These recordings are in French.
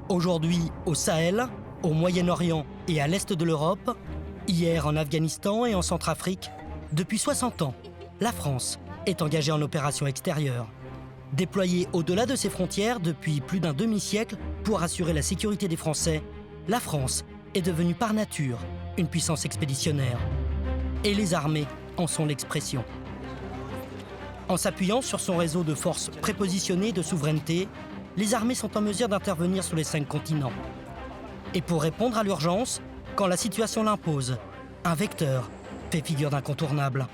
Aujourd'hui, au Sahel, au Moyen-Orient et à l'est de l'Europe, hier en Afghanistan et en Centrafrique, depuis 60 ans, la France est engagée en opération extérieure. Déployée au-delà de ses frontières depuis plus d'un demi-siècle pour assurer la sécurité des Français, la France est devenue par nature une puissance expéditionnaire. Et les armées en sont l'expression. En s'appuyant sur son réseau de forces prépositionnées de souveraineté, les armées sont en mesure d'intervenir sur les 5 continents. Et pour répondre à l'urgence, quand la situation l'impose, un vecteur fait figure d'incontournable.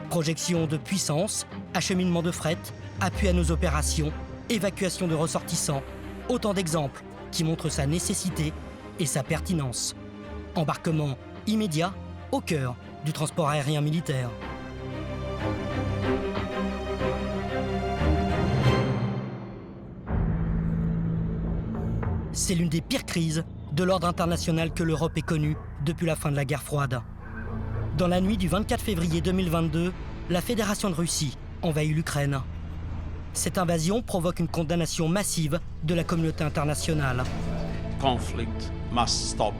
Projection de puissance, acheminement de fret, appui à nos opérations, évacuation de ressortissants, autant d'exemples qui montrent sa nécessité et sa pertinence. Embarquement immédiat au cœur du transport aérien militaire. C'est l'une des pires crises de l'ordre international que l'Europe ait connue depuis la fin de la guerre froide. Dans la nuit du 24 février 2022, la Fédération de Russie envahit l'Ukraine. Cette invasion provoque une condamnation massive de la communauté internationale. Conflict must stop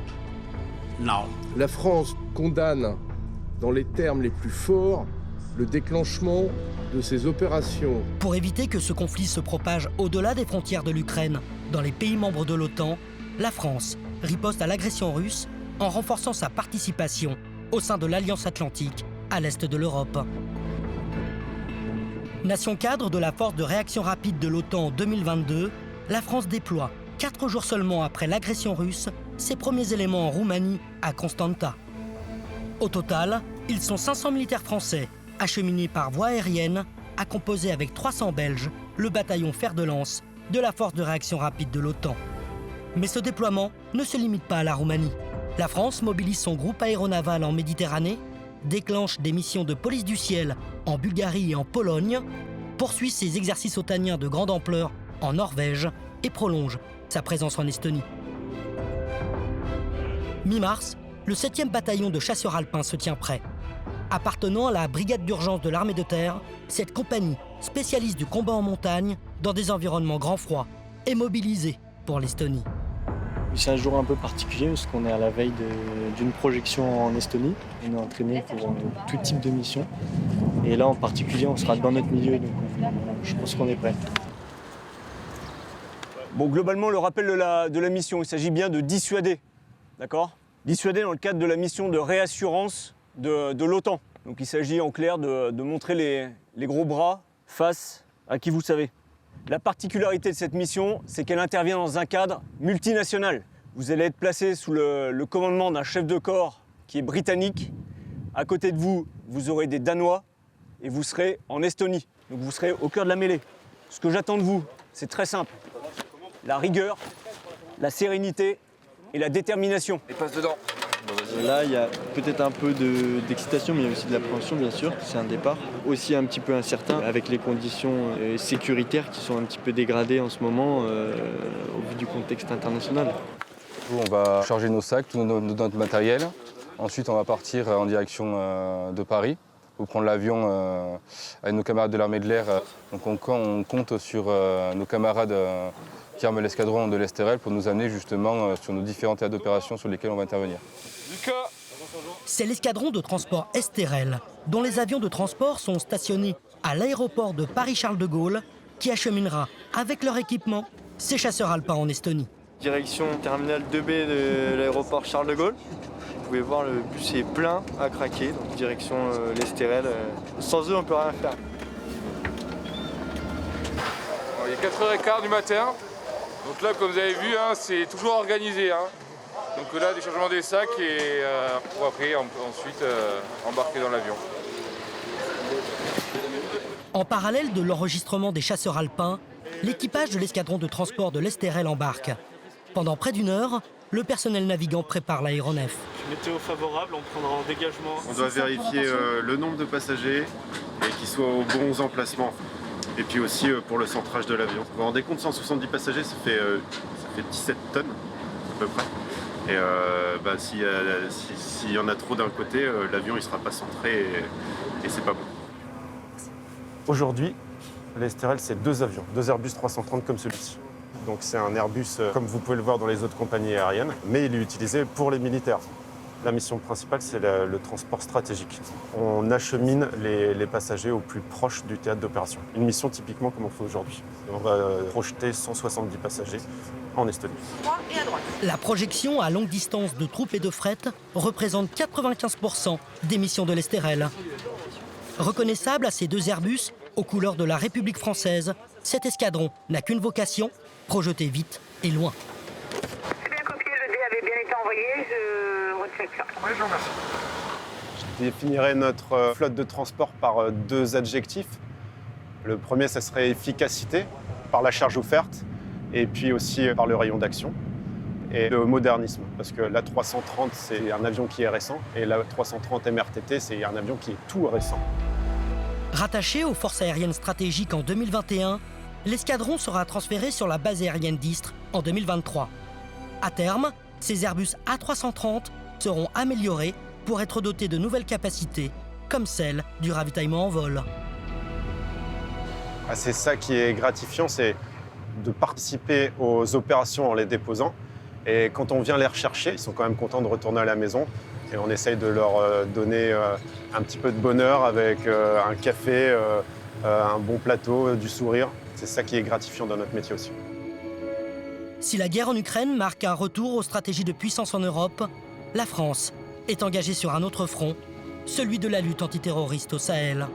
now. La France condamne, dans les termes les plus forts, le déclenchement de ces opérations. Pour éviter que ce conflit se propage au-delà des frontières de l'Ukraine, dans les pays membres de l'OTAN, la France riposte à l'agression russe en renforçant sa participation au sein de l'Alliance Atlantique à l'est de l'Europe. Nation cadre de la force de réaction rapide de l'OTAN en 2022, la France déploie, 4 jours seulement après l'agression russe, ses premiers éléments en Roumanie, à Constanta. Au total, ils sont 500 militaires français acheminés par voie aérienne à composer avec 300 Belges le bataillon fer de lance de la force de réaction rapide de l'OTAN. Mais ce déploiement ne se limite pas à la Roumanie. La France mobilise son groupe aéronaval en Méditerranée, déclenche des missions de police du ciel en Bulgarie et en Pologne, poursuit ses exercices otaniens de grande ampleur en Norvège et prolonge sa présence en Estonie. Mi-mars, le 7e bataillon de chasseurs alpins se tient prêt. Appartenant à la brigade d'urgence de l'armée de terre, cette compagnie, spécialiste du combat en montagne, dans des environnements grand froid, est mobilisée pour l'Estonie. C'est un jour un peu particulier parce qu'on est à la veille d'une projection en Estonie. On est entraîné pour tout type de mission. Et là en particulier, on sera dans notre milieu, donc je pense qu'on est prêt. Bon, globalement, le rappel de la mission, il s'agit bien de dissuader, d'accord ? Dissuader dans le cadre de la mission de réassurance de l'OTAN. Donc il s'agit en clair de montrer les gros bras face à qui vous savez. La particularité de cette mission, c'est qu'elle intervient dans un cadre multinational. Vous allez être placé sous le commandement d'un chef de corps qui est britannique. À côté de vous, vous aurez des Danois et vous serez en Estonie. Donc vous serez au cœur de la mêlée. Ce que j'attends de vous, c'est très simple. La rigueur, la sérénité et la détermination. Et passe dedans. Là, il y a peut-être un peu d'excitation, mais il y a aussi de l'appréhension, bien sûr. C'est un départ aussi un petit peu incertain, avec les conditions sécuritaires qui sont un petit peu dégradées en ce moment, au vu du contexte international. On va charger nos sacs, tout notre matériel. Ensuite, on va partir en direction de Paris pour prendre l'avion avec nos camarades de l'armée de l'air. Donc on compte sur nos camarades qui arment l'escadron de l'Estérel pour nous amener justement sur nos différents théâtres d'opération sur lesquels on va intervenir. C'est l'escadron de transport Estérel, dont les avions de transport sont stationnés à l'aéroport de Paris-Charles de Gaulle, qui acheminera avec leur équipement ces chasseurs alpins en Estonie. Direction terminal 2B de l'aéroport Charles de Gaulle. Vous pouvez voir, le bus est plein à craquer, donc direction l'Estérel. Sans eux, on ne peut rien faire. Il est 4h15 du matin. Donc là, comme vous avez vu, c'est toujours organisé. Donc là, déchargement des sacs et pour après, ensuite, embarquer dans l'avion. En parallèle de l'enregistrement des chasseurs alpins, l'équipage de l'escadron de transport de l'Estérel embarque. Pendant près d'une heure, le personnel navigant prépare l'aéronef. Météo favorable, on prendra en dégagement. On doit vérifier le nombre de passagers et qu'ils soient aux bons emplacements. Et puis aussi pour le centrage de l'avion. Vous vous rendez compte, 170 passagers, ça fait 17 tonnes à peu près. Et s'il y en a trop d'un côté, l'avion il sera pas centré et c'est pas bon. Aujourd'hui, l'Estérel, c'est 2 avions, 2 Airbus 330 comme celui-ci. Donc c'est un Airbus, comme vous pouvez le voir dans les autres compagnies aériennes, mais il est utilisé pour les militaires. La mission principale, c'est le transport stratégique. On achemine les passagers au plus proche du théâtre d'opération. Une mission typiquement comme on fait aujourd'hui. On va projeter 170 passagers en Estonie. La projection à longue distance de troupes et de fret représente 95% des missions de l'Estérel. Reconnaissable à ces 2 Airbus aux couleurs de la République française, cet escadron n'a qu'une vocation, projeter vite et loin. C'est bien copié, le dé avait bien été envoyé, je recheck ça. Oui, je vous remercie. Je définirais notre flotte de transport par 2 adjectifs. Le premier, ça serait efficacité, par la charge offerte, et puis aussi par le rayon d'action. Et le modernisme, parce que l'A330, c'est un avion qui est récent, et l'A330 MRTT, c'est un avion qui est tout récent. Rattaché aux forces aériennes stratégiques en 2021, l'escadron sera transféré sur la base aérienne d'Istres en 2023. À terme, ces Airbus A330 seront améliorés pour être dotés de nouvelles capacités, comme celle du ravitaillement en vol. C'est ça qui est gratifiant, c'est de participer aux opérations en les déposant. Et quand on vient les rechercher, ils sont quand même contents de retourner à la maison. Et on essaye de leur donner un petit peu de bonheur avec un café, un bon plateau, du sourire. C'est ça qui est gratifiant dans notre métier aussi. Si la guerre en Ukraine marque un retour aux stratégies de puissance en Europe, la France est engagée sur un autre front, celui de la lutte antiterroriste au Sahel.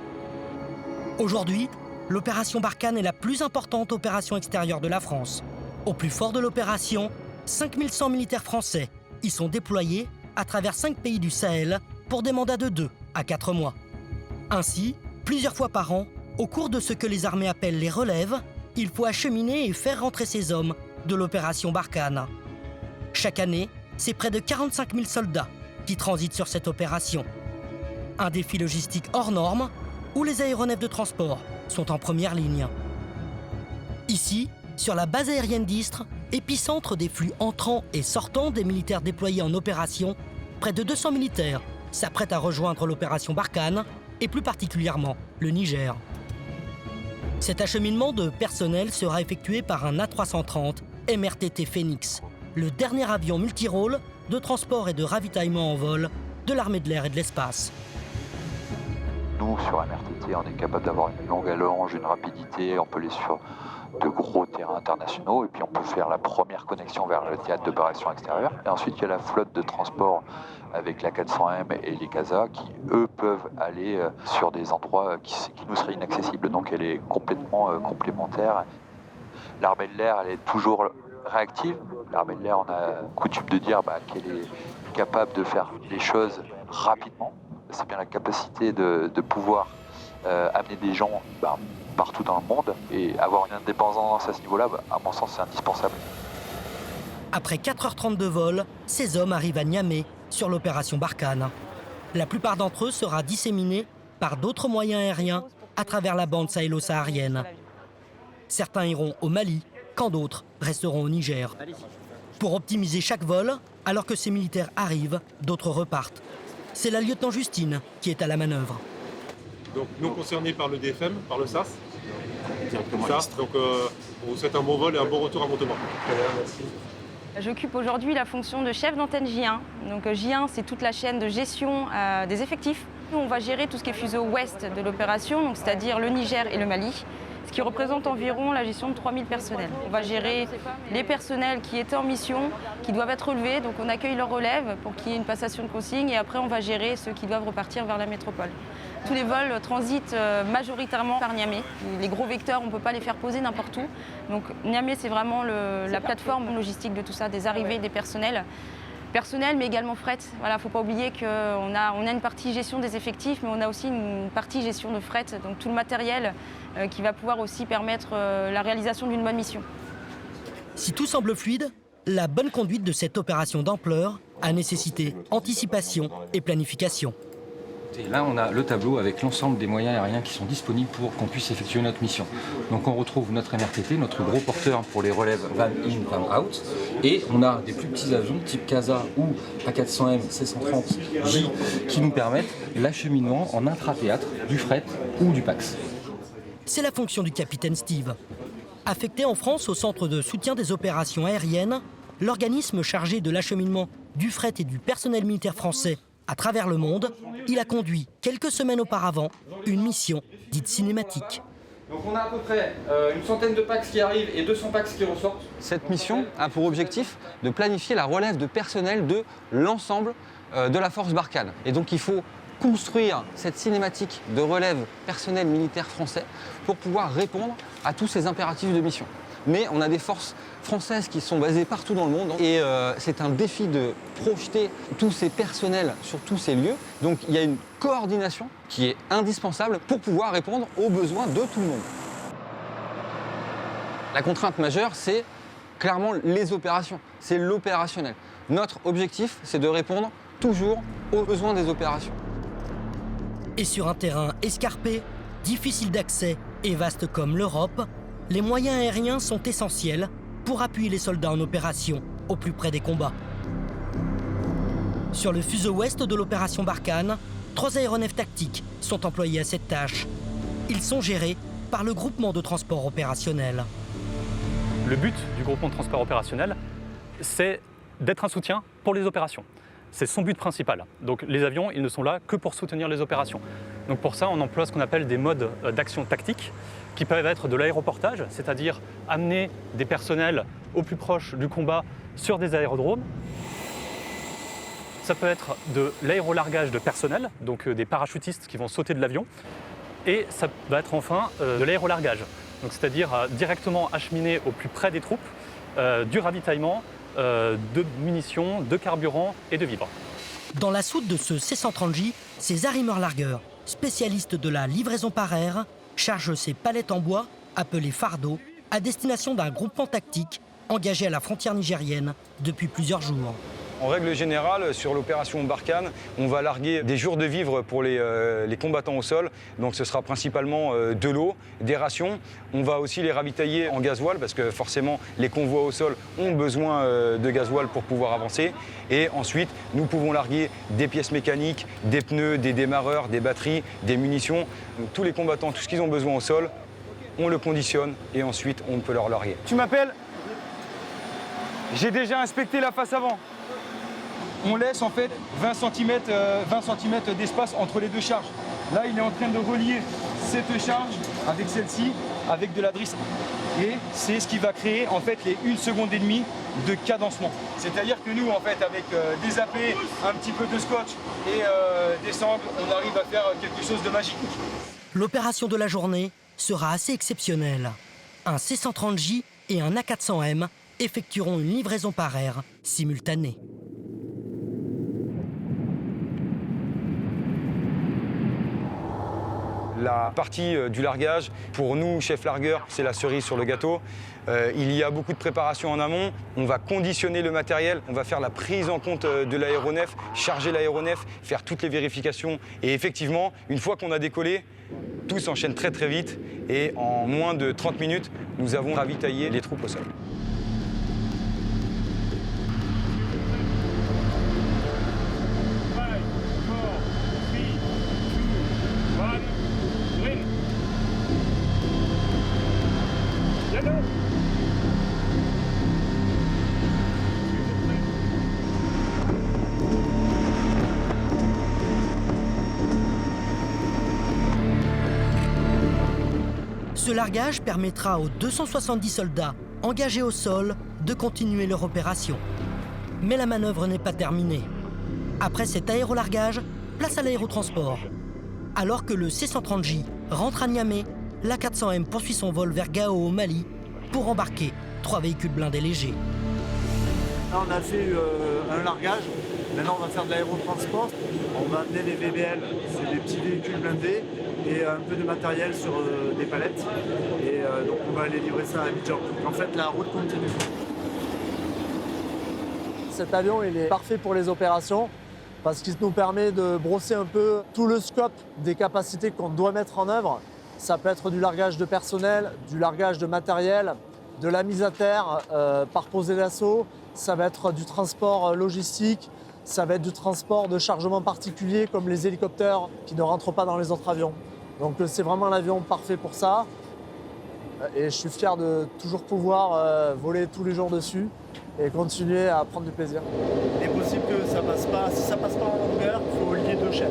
Aujourd'hui, l'opération Barkhane est la plus importante opération extérieure de la France. Au plus fort de l'opération, 5100 militaires français y sont déployés à travers 5 pays du Sahel pour des mandats de 2 à 4 mois. Ainsi, plusieurs fois par an, au cours de ce que les armées appellent les relèves, il faut acheminer et faire rentrer ces hommes de l'opération Barkhane. Chaque année, c'est près de 45 000 soldats qui transitent sur cette opération. Un défi logistique hors norme où les aéronefs de transport sont en première ligne. Ici, sur la base aérienne d'Istres, épicentre des flux entrants et sortants des militaires déployés en opération, près de 200 militaires s'apprêtent à rejoindre l'opération Barkhane et plus particulièrement le Niger. Cet acheminement de personnel sera effectué par un A330 MRTT Phoenix, le dernier avion multirôle de transport et de ravitaillement en vol de l'armée de l'air et de l'espace. Nous, sur MRTT, on est capable d'avoir une longue allonge, une rapidité, on peut aller sur de gros terrains internationaux et puis on peut faire la première connexion vers le théâtre d'opération extérieure. Et ensuite, il y a la flotte de transport avec la 400M et les CASA qui, eux, peuvent aller sur des endroits qui nous seraient inaccessibles. Donc elle est complètement complémentaire. L'armée de l'air, elle est toujours réactive. L'armée de l'air, on a coutume de dire qu'elle est capable de faire les choses rapidement. C'est bien la capacité de pouvoir amener des gens partout dans le monde et avoir une indépendance à ce niveau-là, à mon sens, c'est indispensable. Après 4h30 de vol, ces hommes arrivent à Niamey sur l'opération Barkhane. La plupart d'entre eux sera disséminés par d'autres moyens aériens à travers la bande sahélo-saharienne. Certains iront au Mali, quand d'autres resteront au Niger. Pour optimiser chaque vol, alors que ces militaires arrivent, d'autres repartent. C'est la lieutenant Justine qui est à la manœuvre. Donc non concernés par le DFM, par le SAS. Directement. Donc on vous souhaite un bon vol et un bon retour à Montauban. J'occupe aujourd'hui la fonction de chef d'antenne J1. Donc J1, c'est toute la chaîne de gestion des effectifs. Nous, on va gérer tout ce qui est fuseau ouest de l'opération, c'est-à-dire le Niger et le Mali, ce qui représente environ la gestion de 3000 personnels. On va gérer les personnels qui étaient en mission, qui doivent être relevés, donc on accueille leur relève pour qu'il y ait une passation de consignes et après on va gérer ceux qui doivent repartir vers la métropole. Tous les vols transitent majoritairement par Niamey. Les gros vecteurs, on ne peut pas les faire poser n'importe où. Donc Niamey, c'est vraiment la plateforme logistique de tout ça, des arrivées, des personnels. Personnel, mais également fret. Voilà, faut pas oublier qu'on a une partie gestion des effectifs, mais on a aussi une partie gestion de fret, donc tout le matériel qui va pouvoir aussi permettre la réalisation d'une bonne mission. Si tout semble fluide, la bonne conduite de cette opération d'ampleur a nécessité anticipation et planification. Et là, on a le tableau avec l'ensemble des moyens aériens qui sont disponibles pour qu'on puisse effectuer notre mission. Donc on retrouve notre MRTT, notre gros porteur pour les relèves van in, van out. Et on a des plus petits avions type CASA ou A400M, C130J qui nous permettent l'acheminement en intra-théâtre du fret ou du PAX. C'est la fonction du capitaine Steve. Affecté en France au Centre de soutien des opérations aériennes, l'organisme chargé de l'acheminement du fret et du personnel militaire français à travers le monde, il a conduit quelques semaines auparavant une mission dite cinématique. Donc on a à peu près une centaine de PAX qui arrivent et 200 PAX qui ressortent. Cette mission a pour objectif de planifier la relève de personnel de l'ensemble de la force Barkhane. Et donc il faut construire cette cinématique de relève personnel militaire français pour pouvoir répondre à tous ces impératifs de mission. Mais on a des forces françaises qui sont basées partout dans le monde et c'est un défi de projeter tous ces personnels sur tous ces lieux. Donc il y a une coordination qui est indispensable pour pouvoir répondre aux besoins de tout le monde. La contrainte majeure, c'est clairement les opérations, c'est l'opérationnel. Notre objectif, c'est de répondre toujours aux besoins des opérations. Et sur un terrain escarpé, difficile d'accès et vaste comme l'Europe, les moyens aériens sont essentiels pour appuyer les soldats en opération au plus près des combats. Sur le fuseau ouest de l'opération Barkhane, 3 aéronefs tactiques sont employés à cette tâche. Ils sont gérés par le groupement de transport opérationnel. Le but du groupement de transport opérationnel, c'est d'être un soutien pour les opérations. C'est son but principal. Donc les avions, ils ne sont là que pour soutenir les opérations. Donc pour ça, on emploie ce qu'on appelle des modes d'action tactique qui peuvent être de l'aéroportage, c'est-à-dire amener des personnels au plus proche du combat sur des aérodromes. Ça peut être de l'aérolargage de personnel, donc des parachutistes qui vont sauter de l'avion. Et ça va être enfin de l'aérolargage, donc c'est-à-dire directement acheminer au plus près des troupes du ravitaillement, de munitions, de carburant et de vivres. Dans la soute de ce C-130J, ces arrimeurs-largueurs, spécialistes de la livraison par air, chargent ces palettes en bois, appelées fardeaux, à destination d'un groupement tactique engagé à la frontière nigérienne depuis plusieurs jours. En règle générale, sur l'opération Barkhane, on va larguer des jours de vivres pour les combattants au sol. Donc ce sera principalement de l'eau, des rations. On va aussi les ravitailler en gasoil parce que forcément les convois au sol ont besoin de gasoil pour pouvoir avancer. Et ensuite, nous pouvons larguer des pièces mécaniques, des pneus, des démarreurs, des batteries, des munitions. Donc, tous les combattants, tout ce qu'ils ont besoin au sol, on le conditionne et ensuite on peut leur larguer. Tu m'appelles? J'ai déjà inspecté la face avant. On laisse en fait 20 cm d'espace entre les deux charges. Là, il est en train de relier cette charge avec celle-ci, avec de la drisse. Et c'est ce qui va créer en fait les 1,5 secondes de cadencement. C'est-à-dire que nous, en fait, avec des AP, un petit peu de scotch et des sangles, on arrive à faire quelque chose de magique. L'opération de la journée sera assez exceptionnelle. Un C-130J et un A400M effectueront une livraison par air simultanée. La partie du largage, pour nous, chefs largueurs, c'est la cerise sur le gâteau. Il y a beaucoup de préparation en amont. On va conditionner le matériel, on va faire la prise en compte de l'aéronef, charger l'aéronef, faire toutes les vérifications. Et effectivement, une fois qu'on a décollé, tout s'enchaîne très très vite. Et en moins de 30 minutes, nous avons ravitaillé les troupes au sol. Ce largage permettra aux 270 soldats engagés au sol de continuer leur opération. Mais la manœuvre n'est pas terminée. Après cet aérolargage, place à l'aérotransport. Alors que le C-130J rentre à Niamey, l'A400M poursuit son vol vers Gao au Mali pour embarquer 3 véhicules blindés légers. Là, on a fait un largage. Maintenant, on va faire de l'aérotransport. On va amener les VBL, c'est des petits véhicules blindés, et un peu de matériel sur des palettes. Et donc, on va aller livrer ça à Abidjan. En fait, la route continue. Cet avion, il est parfait pour les opérations. parce qu'il nous permet de brosser un peu tout le scope des capacités qu'on doit mettre en œuvre. Ça peut être du largage de personnel, du largage de matériel, de la mise à terre par posée d'assaut, ça va être du transport logistique, ça va être du transport de chargement particulier comme les hélicoptères qui ne rentrent pas dans les autres avions. Donc c'est vraiment l'avion parfait pour ça. Et je suis fier de toujours pouvoir voler tous les jours dessus et continuer à prendre du plaisir. Il est possible que ça passe pas, si ça passe pas en longueur, il faut lier 2 chaînes.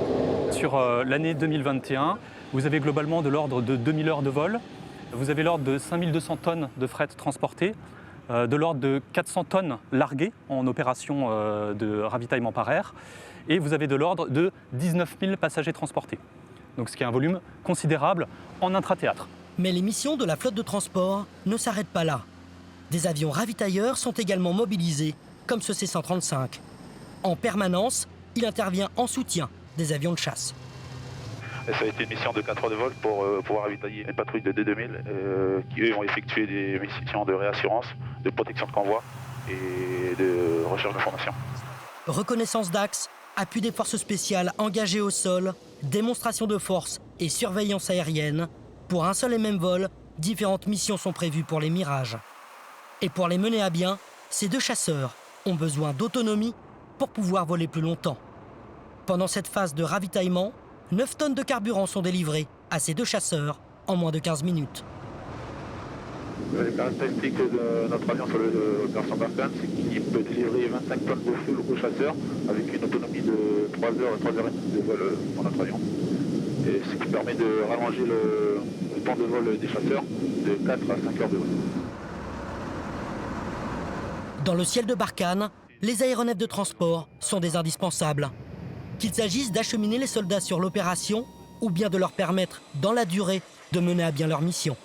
Sur l'année 2021, vous avez globalement de l'ordre de 2000 heures de vol. Vous avez l'ordre de 5200 tonnes de fret transportées, de l'ordre de 400 tonnes larguées en opération de ravitaillement par air. Et vous avez de l'ordre de 19 000 passagers transportés. Donc ce qui est un volume considérable en intra-théâtre. Mais les missions de la flotte de transport ne s'arrêtent pas là. Des avions ravitailleurs sont également mobilisés, comme ce C-135. En permanence, il intervient en soutien des avions de chasse. Ça a été une mission de 4 heures de vol pour pouvoir ravitailler les patrouilles de D2000 qui, eux, ont effectué des missions de réassurance, de protection de convoi et de recherche d'informations. Reconnaissance d'axe, appui des forces spéciales engagées au sol, démonstration de force et surveillance aérienne. Pour un seul et même vol, différentes missions sont prévues pour les Mirages. Et pour les mener à bien, ces 2 chasseurs ont besoin d'autonomie pour pouvoir voler plus longtemps. Pendant cette phase de ravitaillement, 9 tonnes de carburant sont délivrées à ces 2 chasseurs en moins de 15 minutes. Les caractéristiques de notre avion sur l'opération Barkhane, c'est qu'il peut délivrer 25 tonnes de fuel aux chasseurs avec une autonomie de 3 heures et 3h30 de vol pour notre avion. Et ce qui permet de rallonger le temps de vol des chasseurs de 4 à 5 heures de vol. Dans le ciel de Barkhane, les aéronefs de transport sont des indispensables. Qu'il s'agisse d'acheminer les soldats sur l'opération ou bien de leur permettre, dans la durée, de mener à bien leur mission.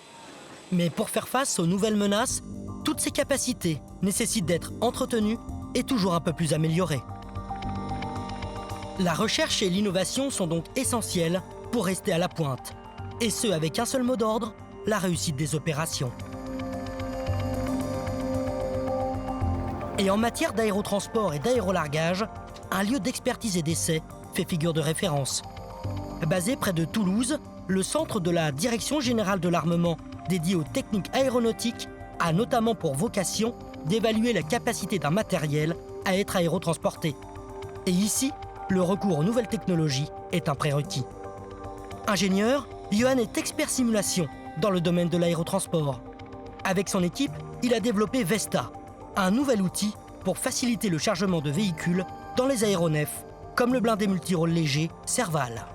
Mais pour faire face aux nouvelles menaces, toutes ces capacités nécessitent d'être entretenues et toujours un peu plus améliorées. La recherche et l'innovation sont donc essentielles pour rester à la pointe. Et ce, avec un seul mot d'ordre, la réussite des opérations. Et en matière d'aérotransport et d'aérolargage, un lieu d'expertise et d'essai fait figure de référence. Basé près de Toulouse, le centre de la Direction générale de l'armement dédié aux techniques aéronautiques a notamment pour vocation d'évaluer la capacité d'un matériel à être aérotransporté. Et ici, le recours aux nouvelles technologies est un prérequis. Ingénieur, Johan est expert simulation dans le domaine de l'aérotransport. Avec son équipe, il a développé Vesta, un nouvel outil pour faciliter le chargement de véhicules dans les aéronefs, comme le blindé multirôle léger Serval.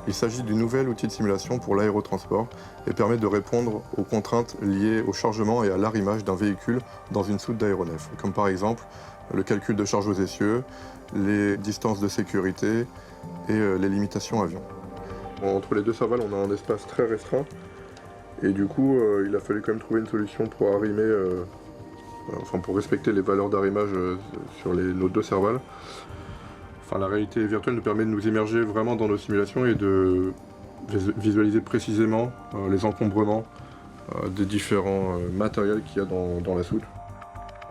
Il s'agit du nouvel outil de simulation pour l'aérotransport et permet de répondre aux contraintes liées au chargement et à l'arrimage d'un véhicule dans une soute d'aéronef, comme par exemple le calcul de charge aux essieux, les distances de sécurité et les limitations avion. Entre les 2 servals, on a un espace très restreint et du coup, il a fallu quand même trouver une solution pour arrimer, pour respecter les valeurs d'arrimage sur nos 2 servals. La réalité virtuelle nous permet de nous immerger vraiment dans nos simulations et de visualiser précisément les encombrements des différents matériels qu'il y a dans la soute.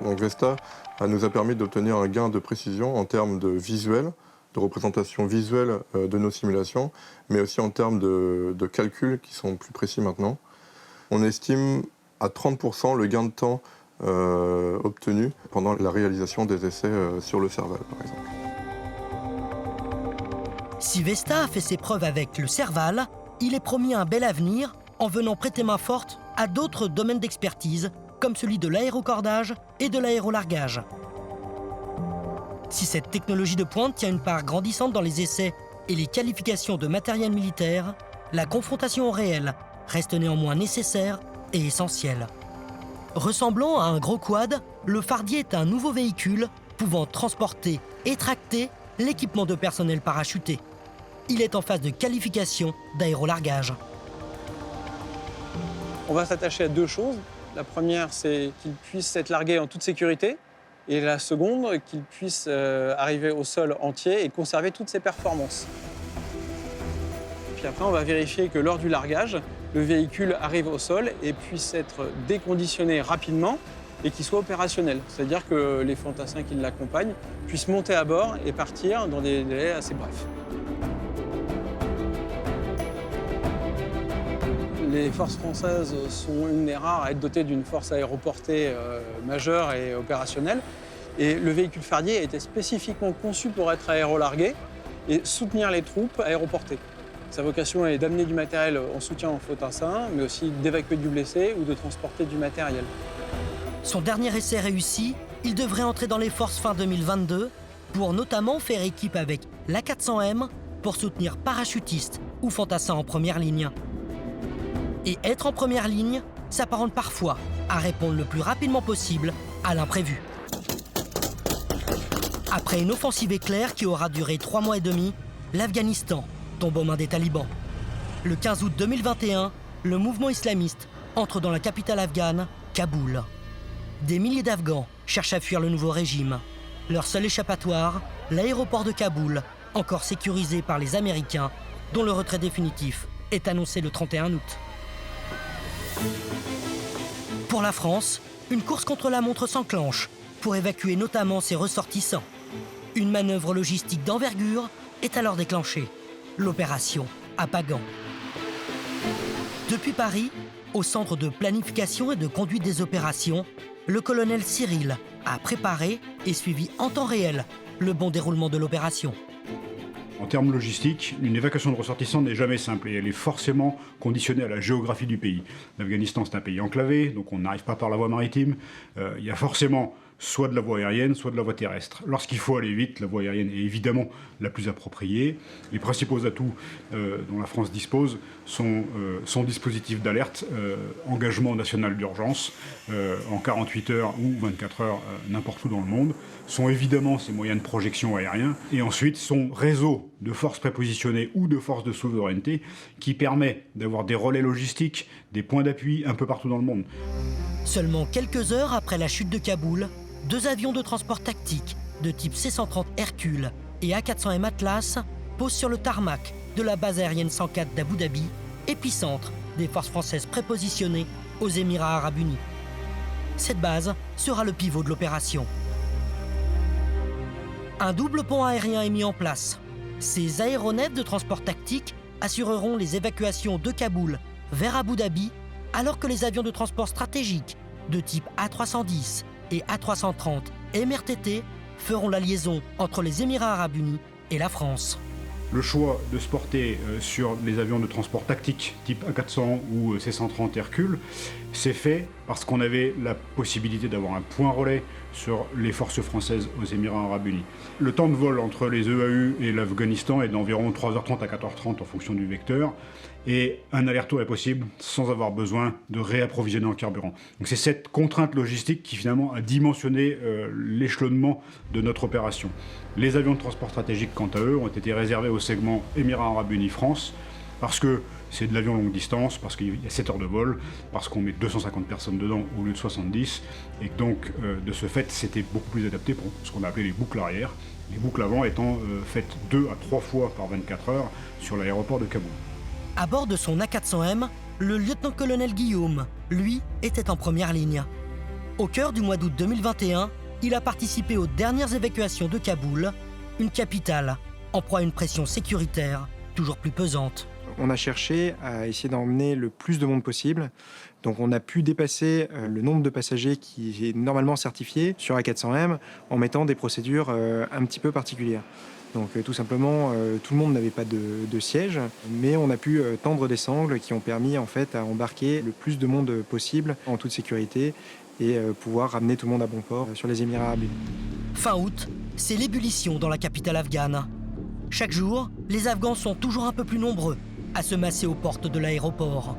Donc Vesta nous a permis d'obtenir un gain de précision en termes de visuel, de représentation visuelle de nos simulations, mais aussi en termes de calculs qui sont plus précis maintenant. On estime à 30% le gain de temps obtenu pendant la réalisation des essais sur le Serval, par exemple. Si Vesta a fait ses preuves avec le Serval, il est promis un bel avenir en venant prêter main forte à d'autres domaines d'expertise, comme celui de l'aérocordage et de l'aérolargage. Si cette technologie de pointe tient une part grandissante dans les essais et les qualifications de matériel militaire, la confrontation au réel reste néanmoins nécessaire et essentielle. Ressemblant à un gros quad, le Fardier est un nouveau véhicule pouvant transporter et tracter l'équipement de personnel parachuté. Il est en phase de qualification d'aérolargage. On va s'attacher à 2 choses. La première, c'est qu'il puisse être largué en toute sécurité. Et la seconde, qu'il puisse arriver au sol entier et conserver toutes ses performances. Puis après, on va vérifier que lors du largage, le véhicule arrive au sol et puisse être déconditionné rapidement et qu'il soit opérationnel. C'est-à-dire que les fantassins qui l'accompagnent puissent monter à bord et partir dans des délais assez brefs. Les forces françaises sont une des rares à être dotées d'une force aéroportée majeure et opérationnelle. Et le véhicule Fardier a été spécifiquement conçu pour être aérolargué et soutenir les troupes aéroportées. Sa vocation est d'amener du matériel en soutien aux fantassins, mais aussi d'évacuer du blessé ou de transporter du matériel. Son dernier essai réussi, il devrait entrer dans les forces fin 2022 pour notamment faire équipe avec l'A400M pour soutenir parachutistes ou fantassins en première ligne. Et être en première ligne s'apparente parfois à répondre le plus rapidement possible à l'imprévu. Après une offensive éclair qui aura duré 3 mois et demi, l'Afghanistan tombe aux mains des talibans. Le 15 août 2021, le mouvement islamiste entre dans la capitale afghane, Kaboul. Des milliers d'Afghans cherchent à fuir le nouveau régime. Leur seul échappatoire, l'aéroport de Kaboul, encore sécurisé par les Américains, dont le retrait définitif est annoncé le 31 août. Pour la France, une course contre la montre s'enclenche pour évacuer notamment ses ressortissants. Une manœuvre logistique d'envergure est alors déclenchée. L'opération Apagan. Depuis Paris, au centre de planification et de conduite des opérations, le colonel Cyril a préparé et suivi en temps réel le bon déroulement de l'opération. En termes logistiques, une évacuation de ressortissants n'est jamais simple et elle est forcément conditionnée à la géographie du pays. L'Afghanistan, c'est un pays enclavé, donc on n'arrive pas par la voie maritime. Il y a forcément soit de la voie aérienne, soit de la voie terrestre. Lorsqu'il faut aller vite, la voie aérienne est évidemment la plus appropriée. Les principaux atouts dont la France dispose sont son dispositif d'alerte, engagement national d'urgence, en 48 heures ou 24 heures n'importe où dans le monde, sont évidemment ses moyens de projection aériens, et ensuite son réseau de forces prépositionnées ou de forces de souveraineté qui permet d'avoir des relais logistiques, des points d'appui un peu partout dans le monde. Seulement quelques heures après la chute de Kaboul, 2 avions de transport tactique de type C-130 Hercule et A400M Atlas posent sur le tarmac de la base aérienne 104 d'Abu Dhabi, épicentre des forces françaises prépositionnées aux Émirats arabes unis. Cette base sera le pivot de l'opération. Un double pont aérien est mis en place. Ces aéronefs de transport tactique assureront les évacuations de Kaboul vers Abu Dhabi, alors que les avions de transport stratégique de type A310 et A330 MRTT feront la liaison entre les Émirats arabes unis et la France. Le choix de se porter sur les avions de transport tactique type A400 ou C-130 Hercule s'est fait parce qu'on avait la possibilité d'avoir un point relais sur les forces françaises aux Émirats arabes unis. Le temps de vol entre les EAU et l'Afghanistan est d'environ 3h30 à 4h30 en fonction du vecteur, et un aller-retour est possible sans avoir besoin de réapprovisionner en carburant. Donc c'est cette contrainte logistique qui finalement a dimensionné l'échelonnement de notre opération. Les avions de transport stratégique, quant à eux, ont été réservés au segment Émirats arabes unis France, parce que c'est de l'avion longue distance, parce qu'il y a 7 heures de vol, parce qu'on met 250 personnes dedans au lieu de 70, et donc de ce fait c'était beaucoup plus adapté pour ce qu'on a appelé les boucles arrière, les boucles avant étant faites 2 à 3 fois par 24 heures sur l'aéroport de Kaboul. À bord de son A400M, le lieutenant-colonel Guillaume, lui, était en première ligne. Au cœur du mois d'août 2021, il a participé aux dernières évacuations de Kaboul, une capitale en proie à une pression sécuritaire toujours plus pesante. On a cherché à essayer d'emmener le plus de monde possible. Donc on a pu dépasser le nombre de passagers qui est normalement certifié sur A400M en mettant des procédures un petit peu particulières. Donc tout simplement, tout le monde n'avait pas de siège, mais on a pu tendre des sangles qui ont permis en fait à embarquer le plus de monde possible en toute sécurité et pouvoir ramener tout le monde à bon port sur les Émirats arabes unis. Fin août, c'est l'ébullition dans la capitale afghane. Chaque jour, les Afghans sont toujours un peu plus nombreux à se masser aux portes de l'aéroport.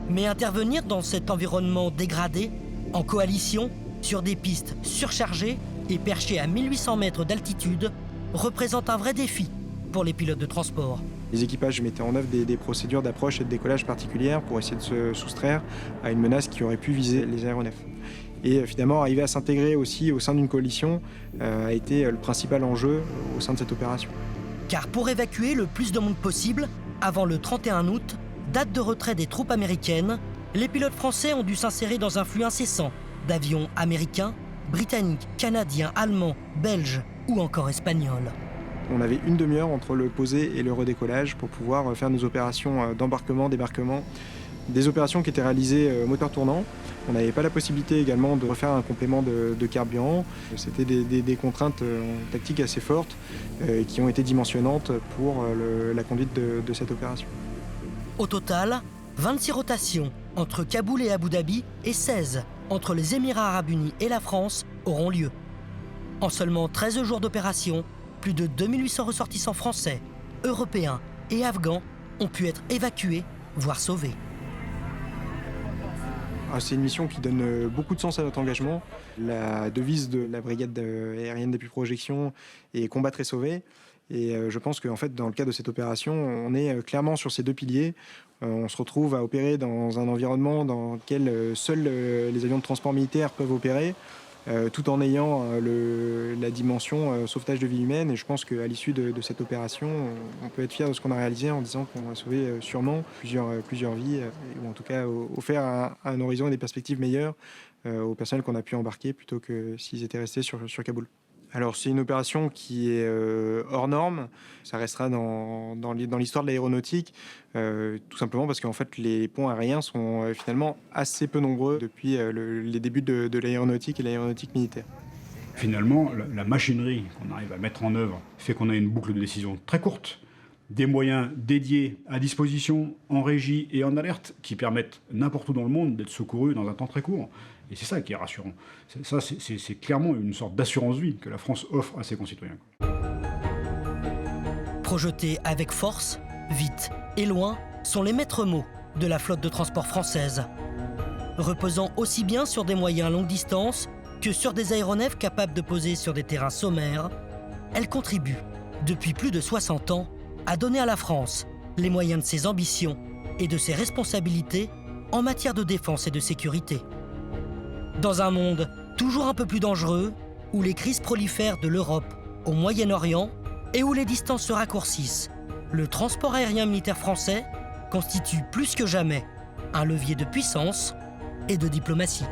Mais intervenir dans cet environnement dégradé, en coalition, sur des pistes surchargées et perchées à 1800 mètres d'altitude, représente un vrai défi pour les pilotes de transport. Les équipages mettaient en œuvre des procédures d'approche et de décollage particulières pour essayer de se soustraire à une menace qui aurait pu viser les aéronefs. Et finalement, arriver à s'intégrer aussi au sein d'une coalition a été le principal enjeu au sein de cette opération. Car pour évacuer le plus de monde possible, avant le 31 août, date de retrait des troupes américaines, les pilotes français ont dû s'insérer dans un flux incessant d'avions américains, britanniques, canadiens, allemands, belges ou encore espagnols. On avait une demi-heure entre le posé et le redécollage pour pouvoir faire nos opérations d'embarquement, débarquement, des opérations qui étaient réalisées moteur tournant. On n'avait pas la possibilité également de refaire un complément de carburant. C'était des contraintes tactiques assez fortes qui ont été dimensionnantes pour la conduite de cette opération. Au total, 26 rotations entre Kaboul et Abu Dhabi et 16 entre les Émirats arabes unis et la France auront lieu. En seulement 13 jours d'opération, plus de 2800 ressortissants français, européens et afghans ont pu être évacués, voire sauvés. C'est une mission qui donne beaucoup de sens à notre engagement. La devise de la brigade aérienne d'appui projection est combattre et sauver. Et je pense qu'en fait, dans le cadre de cette opération, on est clairement sur ces deux piliers. On se retrouve à opérer dans un environnement dans lequel seuls les avions de transport militaire peuvent opérer, tout en ayant la dimension sauvetage de vie humaine. Et je pense qu'à l'issue de cette opération, on peut être fier de ce qu'on a réalisé en disant qu'on a sauvé sûrement plusieurs vies, ou en tout cas offert un horizon et des perspectives meilleures au personnel qu'on a pu embarquer plutôt que s'ils étaient restés sur Kaboul. Alors c'est une opération qui est hors norme, ça restera dans l'histoire de l'aéronautique, tout simplement parce qu'en fait les ponts aériens sont finalement assez peu nombreux depuis les débuts de l'aéronautique et l'aéronautique militaire. Finalement, la machinerie qu'on arrive à mettre en œuvre fait qu'on a une boucle de décision très courte, des moyens dédiés à disposition en régie et en alerte qui permettent n'importe où dans le monde d'être secourus dans un temps très court. Et c'est ça qui est rassurant. C'est clairement une sorte d'assurance vie que la France offre à ses concitoyens. Projeter avec force, vite et loin sont les maîtres mots de la flotte de transport française. Reposant aussi bien sur des moyens longue distance que sur des aéronefs capables de poser sur des terrains sommaires, elle contribue, depuis plus de 60 ans, à donner à la France les moyens de ses ambitions et de ses responsabilités en matière de défense et de sécurité. Dans un monde toujours un peu plus dangereux, où les crises prolifèrent de l'Europe au Moyen-Orient et où les distances se raccourcissent, le transport aérien militaire français constitue plus que jamais un levier de puissance et de diplomatie.